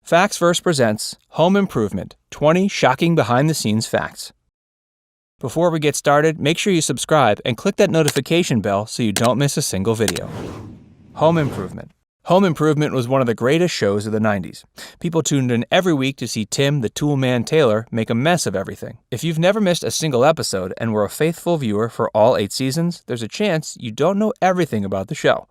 Facts Verse presents Home Improvement, 20 Shocking Behind-the-Scenes Facts. Before we get started, make sure you subscribe and click that notification bell so you don't miss a single video. Home Improvement. Home Improvement was one of the greatest shows of the 90s. People tuned in every week to see Tim the Toolman Taylor make a mess of everything. If you've never missed a single episode and were a faithful viewer for all 8 seasons, there's a chance you don't know everything about the show.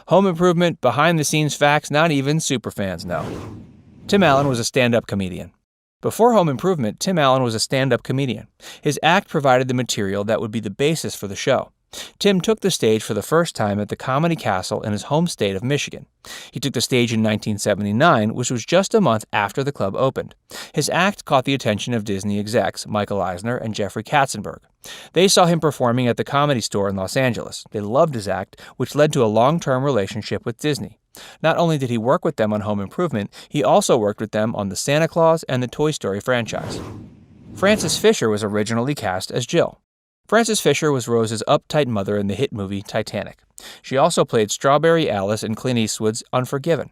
Home Improvement, behind-the-scenes facts not even superfans know. Tim Allen was a stand-up comedian. Before Home Improvement, Tim Allen was a stand-up comedian. His act provided the material that would be the basis for the show. Tim took the stage for the first time at the Comedy Castle in his home state of Michigan. He took the stage in 1979, which was just a month after the club opened. His act caught the attention of Disney execs Michael Eisner and Jeffrey Katzenberg. They saw him performing at the Comedy Store in Los Angeles. They loved his act, which led to a long-term relationship with Disney. Not only did he work with them on Home Improvement, he also worked with them on the Santa Claus and the Toy Story franchise. Frances Fisher was originally cast as Jill. Frances Fisher was Rose's uptight mother in the hit movie Titanic. She also played Strawberry Alice in Clint Eastwood's Unforgiven.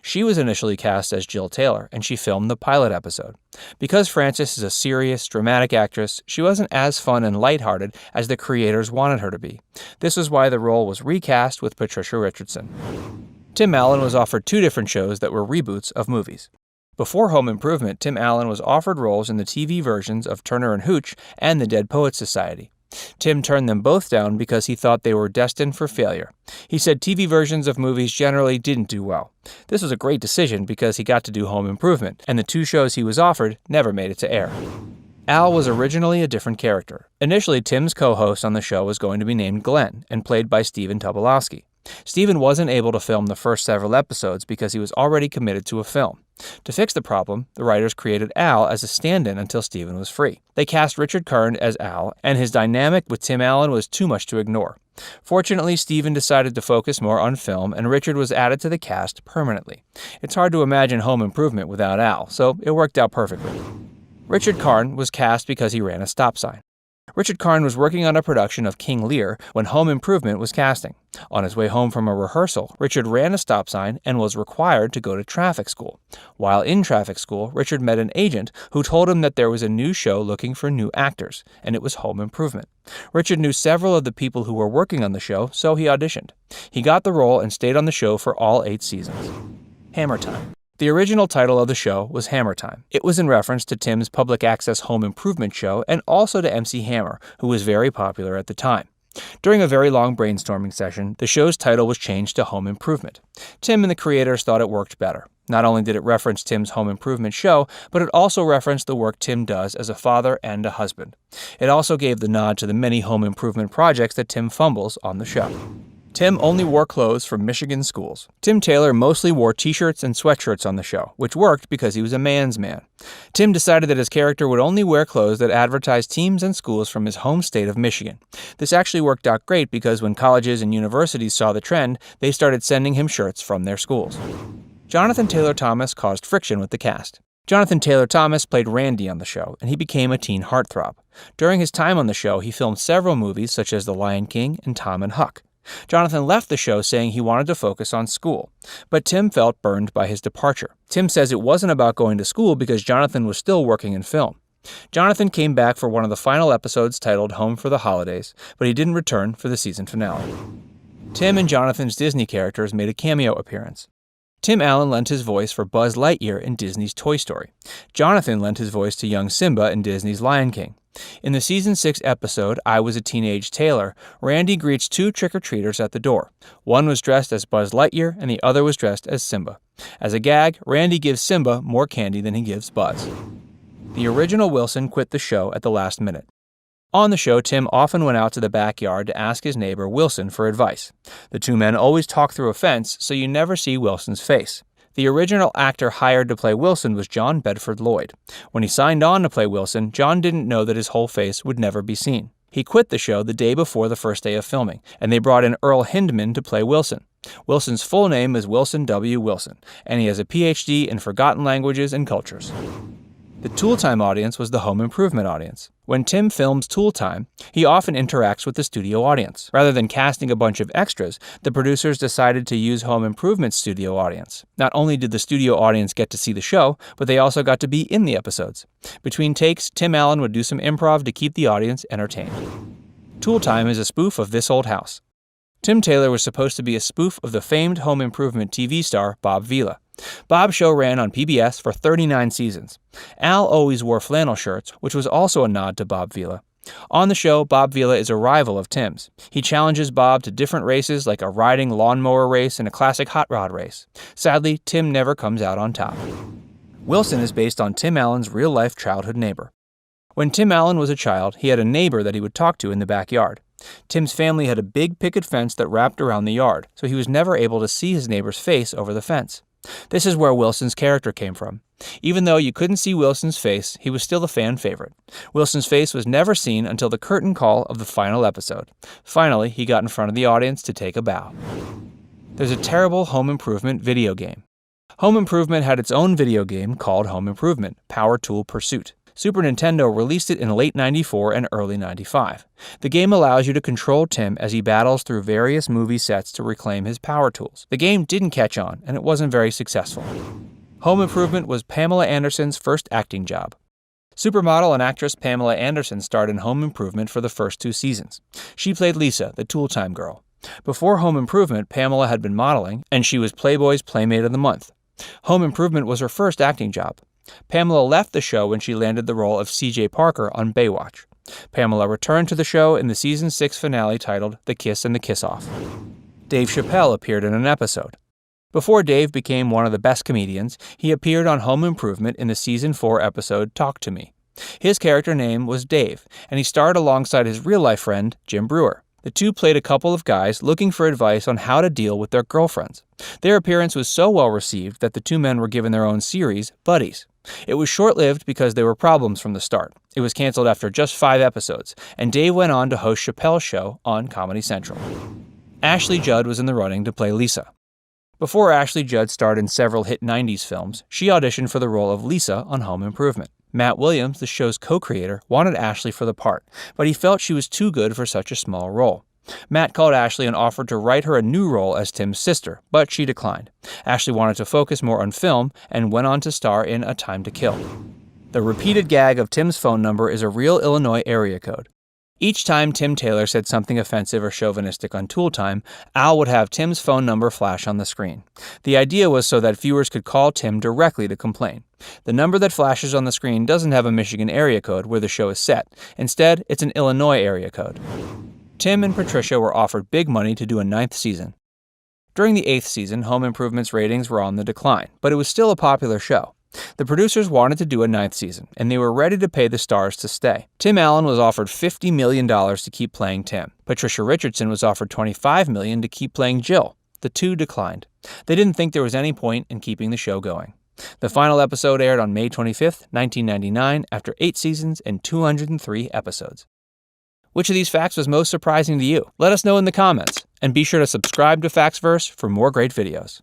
She was initially cast as Jill Taylor, and she filmed the pilot episode. Because Frances is a serious, dramatic actress, she wasn't as fun and lighthearted as the creators wanted her to be. This was why the role was recast with Patricia Richardson. Tim Allen was offered 2 different shows that were reboots of movies. Before Home Improvement, Tim Allen was offered roles in the TV versions of Turner and Hooch and the Dead Poets Society. Tim turned them both down because he thought they were destined for failure. He said TV versions of movies generally didn't do well. This was a great decision because he got to do Home Improvement, and the 2 shows he was offered never made it to air. Al was originally a different character. Initially, Tim's co-host on the show was going to be named Glenn and played by Stephen Tobolowsky. Stephen wasn't able to film the first several episodes because he was already committed to a film. To fix the problem, the writers created Al as a stand-in until Stephen was free. They cast Richard Karn as Al, and his dynamic with Tim Allen was too much to ignore. Fortunately, Stephen decided to focus more on film, and Richard was added to the cast permanently. It's hard to imagine Home Improvement without Al, so it worked out perfectly. Richard Karn was cast because he ran a stop sign. Richard Karn was working on a production of King Lear when Home Improvement was casting. On his way home from a rehearsal, Richard ran a stop sign and was required to go to traffic school. While in traffic school, Richard met an agent who told him that there was a new show looking for new actors, and it was Home Improvement. Richard knew several of the people who were working on the show, so he auditioned. He got the role and stayed on the show for all 8 seasons. Hammer Time. The original title of the show was Hammer Time. It was in reference to Tim's public access Home Improvement show and also to MC Hammer, who was very popular at the time. During a very long brainstorming session, the show's title was changed to Home Improvement. Tim and the creators thought it worked better. Not only did it reference Tim's Home Improvement show, but it also referenced the work Tim does as a father and a husband. It also gave the nod to the many Home Improvement projects that Tim fumbles on the show. Tim only wore clothes from Michigan schools. Tim Taylor mostly wore t-shirts and sweatshirts on the show, which worked because he was a man's man. Tim decided that his character would only wear clothes that advertised teams and schools from his home state of Michigan. This actually worked out great because when colleges and universities saw the trend, they started sending him shirts from their schools. Jonathan Taylor Thomas caused friction with the cast. Jonathan Taylor Thomas played Randy on the show, and he became a teen heartthrob. During his time on the show, he filmed several movies such as The Lion King and Tom and Huck. Jonathan left the show saying he wanted to focus on school, but Tim felt burned by his departure. Tim says it wasn't about going to school because Jonathan was still working in film. Jonathan came back for one of the final episodes titled Home for the Holidays, but he didn't return for the season finale. Tim and Jonathan's Disney characters made a cameo appearance. Tim Allen lent his voice for Buzz Lightyear in Disney's Toy Story. Jonathan lent his voice to young Simba in Disney's Lion King. In the Season 6 episode, I Was a Teenage Tailor, Randy greets 2 trick-or-treaters at the door. One was dressed as Buzz Lightyear, and the other was dressed as Simba. As a gag, Randy gives Simba more candy than he gives Buzz. The original Wilson quit the show at the last minute. On the show, Tim often went out to the backyard to ask his neighbor Wilson for advice. The 2 men always talk through a fence, so you never see Wilson's face. The original actor hired to play Wilson was John Bedford Lloyd. When he signed on to play Wilson, John didn't know that his whole face would never be seen. He quit the show the day before the first day of filming, and they brought in Earl Hindman to play Wilson. Wilson's full name is Wilson W. Wilson, and he has a Ph.D. in Forgotten Languages and Cultures. The Tool Time audience was the home improvement audience. When Tim films Tool Time, he often interacts with the studio audience. Rather than casting a bunch of extras, the producers decided to use home improvement's studio audience. Not only did the studio audience get to see the show, but they also got to be in the episodes. Between takes, Tim Allen would do some improv to keep the audience entertained. Tool Time is a spoof of This Old House. Tim Taylor was supposed to be a spoof of the famed home improvement TV star Bob Vila. Bob's show ran on PBS for 39 seasons. Al always wore flannel shirts, which was also a nod to Bob Vila. On the show, Bob Vila is a rival of Tim's. He challenges Bob to different races like a riding lawnmower race and a classic hot rod race. Sadly, Tim never comes out on top. Wilson is based on Tim Allen's real-life childhood neighbor. When Tim Allen was a child, he had a neighbor that he would talk to in the backyard. Tim's family had a big picket fence that wrapped around the yard, so he was never able to see his neighbor's face over the fence. This is where Wilson's character came from. Even though you couldn't see Wilson's face, he was still a fan favorite. Wilson's face was never seen until the curtain call of the final episode. Finally, he got in front of the audience to take a bow. There's a terrible home improvement video game. Home Improvement had its own video game called Home Improvement: Power Tool Pursuit. Super Nintendo released it in late '94 and early '95. The game allows you to control Tim as he battles through various movie sets to reclaim his power tools. The game didn't catch on, and it wasn't very successful. Home Improvement was Pamela Anderson's first acting job. Supermodel and actress Pamela Anderson starred in Home Improvement for the first 2 seasons. She played Lisa, the Tool Time girl. Before Home Improvement, Pamela had been modeling, and she was Playboy's Playmate of the Month. Home Improvement was her first acting job. Pamela left the show when she landed the role of C.J. Parker on Baywatch. Pamela returned to the show in the season 6 finale titled The Kiss and the Kiss-Off. Dave Chappelle appeared in an episode. Before Dave became one of the best comedians, he appeared on Home Improvement in the season 4 episode Talk to Me. His character name was Dave, and he starred alongside his real-life friend, Jim Brewer. The two played a couple of guys looking for advice on how to deal with their girlfriends. Their appearance was so well received that the two men were given their own series, Buddies. It was short-lived because there were problems from the start. It was canceled after just 5 episodes, and Dave went on to host Chappelle's show on Comedy Central. Ashley Judd was in the running to play Lisa. Before Ashley Judd starred in several hit 90s films, she auditioned for the role of Lisa on Home Improvement. Matt Williams, the show's co-creator, wanted Ashley for the part, but he felt she was too good for such a small role. Matt called Ashley and offered to write her a new role as Tim's sister, but she declined. Ashley wanted to focus more on film and went on to star in A Time to Kill. The repeated gag of Tim's phone number is a real Illinois area code. Each time Tim Taylor said something offensive or chauvinistic on Tool Time, Al would have Tim's phone number flash on the screen. The idea was so that viewers could call Tim directly to complain. The number that flashes on the screen doesn't have a Michigan area code where the show is set. Instead, it's an Illinois area code. Tim and Patricia were offered big money to do a 9th season. During the 8th season, Home Improvement's ratings were on the decline, but it was still a popular show. The producers wanted to do a 9th season, and they were ready to pay the stars to stay. Tim Allen was offered $50 million to keep playing Tim. Patricia Richardson was offered $25 million to keep playing Jill. The two declined. They didn't think there was any point in keeping the show going. The final episode aired on May 25, 1999, after 8 seasons and 203 episodes. Which of these facts was most surprising to you? Let us know in the comments, and be sure to subscribe to Factsverse for more great videos.